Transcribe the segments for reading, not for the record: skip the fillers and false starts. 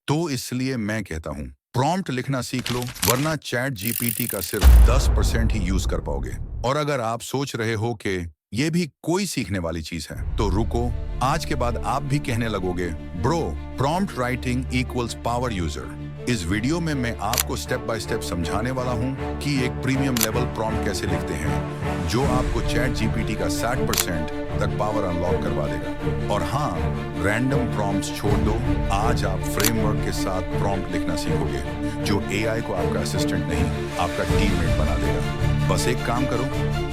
तो इसलिए मैं कहता हूं प्रॉम्प्ट लिखना सीख लो, वरना चैट जीपीटी का सिर्फ 10% ही यूज कर पाओगे। और अगर आप सोच रहे हो कि ये भी कोई सीखने वाली चीज है, तो रुको, आज के बाद आप भी कहने लगोगे bro, prompt writing equals power user. इस वीडियो में मैं आपको स्टेप बाय स्टेप समझाने वाला हूं कि एक प्रीमियम लेवल प्रॉम्प्ट कैसे लिखते हैं, जो आपको चैट जीपीटी का 60% तक पावर अनलॉक करवा देगा। और हाँ, रैंडम प्रॉम्प्ट्स छोड़ दो, आज आप फ्रेमवर्क के साथ प्रॉम्प्ट लिखना सीखोगे, जो एआई को आपका असिस्टेंट नहीं, आपका टीममेट बना देगा। बस एक काम करो,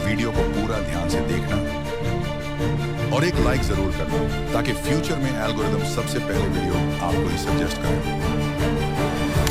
वीडियो को पूरा ध्यान से देखना और एक लाइक जरूर करना, ताकि फ्यूचर में एल्गोरिदम सबसे पहले वीडियो आपको ही सजेस्ट करे।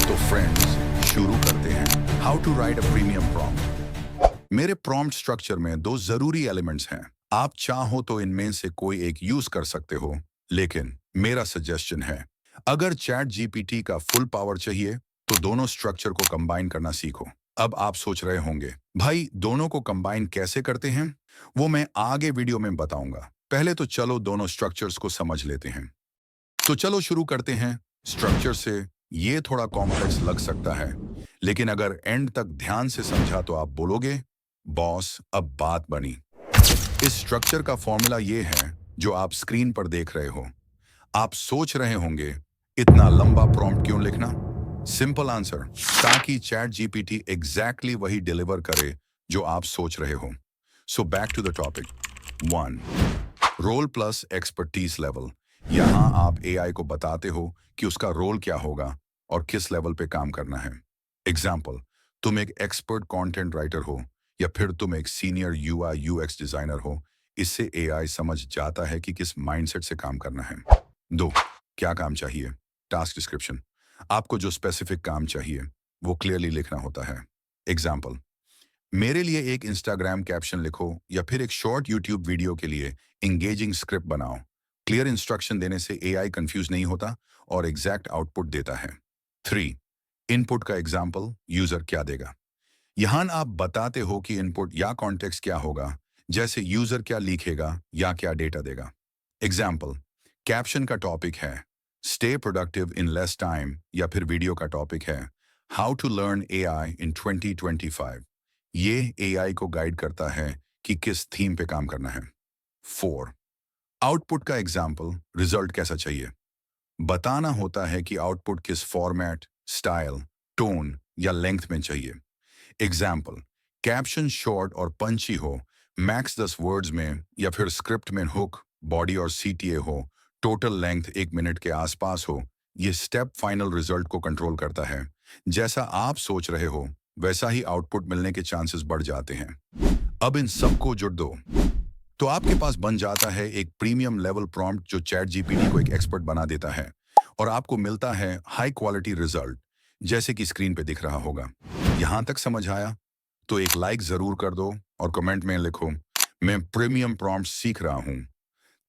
तो फ्रेंड्स, शुरू करते हैं। How to write a premium prompt. मेरे प्रॉम्प्ट स्ट्रक्चर में दो जरूरी एलिमेंट्स हैं। आप चाहो तो इनमें से कोई एक यूज कर सकते हो, लेकिन मेरा सजेशन है, अगर चैट जीपीटी का फुल पावर चाहिए तो दोनों स्ट्रक्चर को कंबाइन करना सीखो। अब आप सोच रहे होंगे, भाई दोनों को कंबाइन कैसे करते हैं? वो मैं आगे वीडियो में बताऊंगा। पहले तो चलो दोनों स्ट्रक्चर्स को समझ लेते हैं। तो चलो शुरू करते हैं स्ट्रक्चर से। ये थोड़ा कॉम्प्लेक्स लग सकता है, लेकिन अगर एंड तक ध्यान से समझा तो आप बोलोगे बॉस, अब बात बनी। इस स्ट्रक्चर का फॉर्मूला ये है जो आप स्क्रीन पर देख रहे हो। आप सोच रहे होंगे इतना लंबा प्रॉम्प्ट क्यों लिखना? सिंपल आंसर, ताकि चैट जीपीटी एग्जैक्टली वही डिलीवर करे जो आप सोच रहे हो। So back to the topic. 1. Role plus expertise level. यहां आप एआई को बताते हो कि उसका रोल क्या होगा और किस लेवल पे काम करना है। एग्जाम्पल, तुम एक एक्सपर्ट कंटेंट राइटर हो या फिर तुम एक सीनियर यूआई यूएक्स डिजाइनर हो। इससे एआई समझ जाता है कि किस माइंडसेट से काम करना है। 2. क्या काम चाहिए? Task description. आपको जो स्पेसिफिक काम चाहिए वो क्लियरली लिखना होता है। एग्जाम्पल, मेरे लिए एक इंस्टाग्राम कैप्शन लिखो या फिर एक शॉर्ट यूट्यूब वीडियो के लिए एंगेजिंग स्क्रिप्ट बनाओ। क्लियर इंस्ट्रक्शन देने से एआई कंफ्यूज नहीं होता और एग्जैक्ट आउटपुट देता है। 3. इनपुट का एग्जाम्पल, यूजर क्या देगा। यहां आप बताते हो कि इनपुट या कॉन्टेक्स्ट क्या होगा, जैसे यूजर क्या लिखेगा या क्या डेटा देगा। एग्जाम्पल, कैप्शन का टॉपिक है stay productive in less time, या फिर वीडियो का टॉपिक है हाउ टू लर्न एआई इन 2025। ये एआई को गाइड करता है कि किस थीम पे काम करना है। 4. आउटपुट का एग्जाम्पल, रिजल्ट कैसा चाहिए। बताना होता है कि आउटपुट किस फॉर्मेट, स्टाइल, टोन या लेंथ में चाहिए। एग्जाम्पल, कैप्शन शॉर्ट और पंची हो, मैक्स 10 वर्ड्स में, या फिर स्क्रिप्ट में हुक, बॉडी और सीटीए हो, टोटल लेंथ 1 मिनट के आसपास हो। ये स्टेप फाइनल रिजल्ट को कंट्रोल करता है। जैसा आप सोच रहे हो वैसा ही आउटपुट मिलने के चांसेस बढ़ जाते हैं। अब इन सबको जुड़ दो तो आपके पास बन जाता है एक प्रीमियम लेवल प्रॉम्प्ट जो चैट जीपीटी को एक एक्सपर्ट बना देता है, और आपको मिलता है हाई क्वालिटी रिजल्ट, जैसे कि स्क्रीन पे दिख रहा होगा। यहां तक समझ आया? तो एक लाइक जरूर कर दो और कमेंट में लिखो मैं प्रीमियम प्रॉम्प्ट सीख रहा हूं,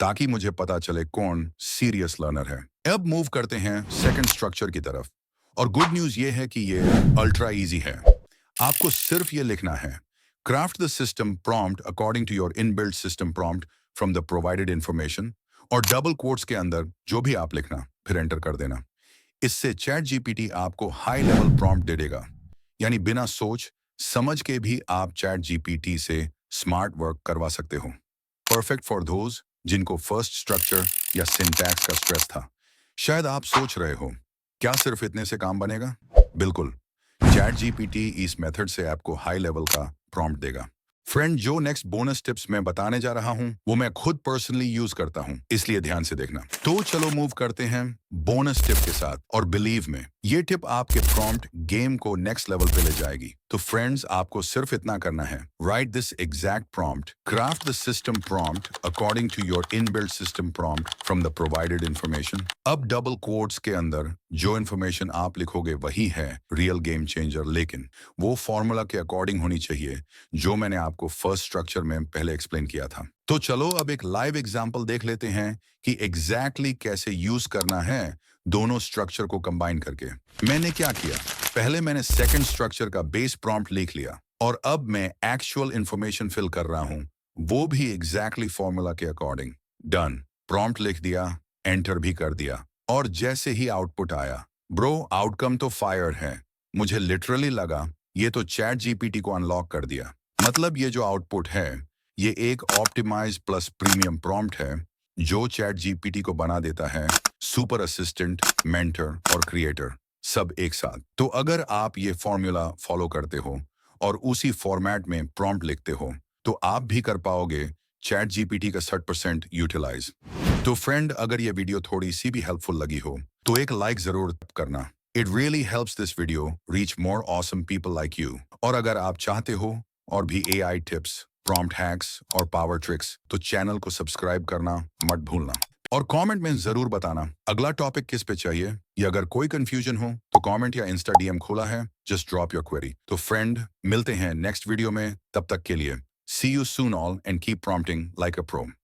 ताकि मुझे पता चले कौन सीरियस लर्नर है। अब मूव करते हैं सेकंड स्ट्रक्चर की तरफ, और गुड न्यूज ये है कि ये अल्ट्रा इजी है। आपको सिर्फ ये लिखना है craft the system prompt according to your inbuilt system prompt from the provided information, और डबल कोट्स के अंदर जो भी आप लिखना फिर एंटर कर देना। इससे चैट जीपीटी आपको हाई लेवल प्रॉम्प्ट दे देगा, यानी बिना सोच समझ के भी आप चैट जीपीटी से स्मार्ट वर्क करवा सकते हो। परफेक्ट फॉर दोज जिनको फर्स्ट स्ट्रक्चर या सिंटैक्स का स्ट्रेस था। शायद आप सोच रहे हो क्या सिर्फ इतने से काम बनेगा? बिल्कुल, चैट जीपीटी इस मेथड से आपको हाई लेवल का प्रॉम्प्ट देगा। फ्रेंड, जो नेक्स्ट बोनस टिप्स मैं बताने जा रहा हूं वो मैं खुद पर्सनली यूज करता हूं, इसलिए ध्यान से देखना। तो चलो मूव करते हैं बोनस टिप के साथ, और बिलीव में ये टिप आपके प्रॉम्प्ट गेम को नेक्स्ट लेवल पे ले जाएगी। तो फ्रेंड्स, आपको सिर्फ इतना करना है, write this exact prompt, craft the system prompt according to your inbuilt system prompt from the provided information. अब डबल कोट्स के अंदर जो इन्फॉर्मेशन आप लिखोगे वही है रियल गेम चेंजर, लेकिन वो फॉर्मूला के अकॉर्डिंग होनी चाहिए जो मैंने आपको फर्स्ट स्ट्रक्चर में पहले एक्सप्लेन किया था। तो चलो अब एक लाइव एग्जांपल देख लेते हैं कि एग्जैक्टली कैसे यूज करना है दोनों स्ट्रक्चर को कंबाइन करके। मैंने क्या किया, पहले मैंने सेकंड स्ट्रक्चर का बेस प्रॉम्प्ट लिख लिया, और अब मैं एक्चुअल इंफॉर्मेशन फिल कर रहा हूं, वो भी एग्जैक्टली फॉर्मूला के अकॉर्डिंग। डन, प्रॉम्प्ट लिख दिया, एंटर भी कर दिया, और जैसे ही आउटपुट आया ब्रो आउटकम तो फायर है। मुझे लिटरली लगा ये तो चैट जीपीटी को अनलॉक कर दिया। मतलब ये जो आउटपुट है ये एक ऑप्टिमाइज प्लस प्रीमियम प्रॉम्प्ट है जो चैट जीपीटी को बना देता है सुपर असिस्टेंट, मेंटर और क्रिएटर सब एक साथ। तो अगर आप ये फॉर्मूला फॉलो करते हो और उसी फॉर्मेट में प्रॉम्प्ट लिखते हो तो आप भी कर पाओगे चैट जीपीटी का 60% यूटिलाइज। तो फ्रेंड, अगर ये वीडियो थोड़ी सी भी हेल्पफुल लगी हो तो एक लाइक जरूर करना। It really helps this video reach more awesome people like you. और अगर आप चाहते हो और भी एआई टिप्स, प्रॉम्प्ट हैक्स और पावर ट्रिक्स तो चैनल को सब्सक्राइब करना मत भूलना। और कमेंट में जरूर बताना अगला टॉपिक किस पे चाहिए, या अगर कोई कंफ्यूजन हो तो कमेंट या इंस्टा डीएम खुला है, जस्ट ड्रॉप योर क्वेरी। तो फ्रेंड, मिलते हैं नेक्स्ट वीडियो में, तब तक के लिए see you soon all and keep prompting like a pro.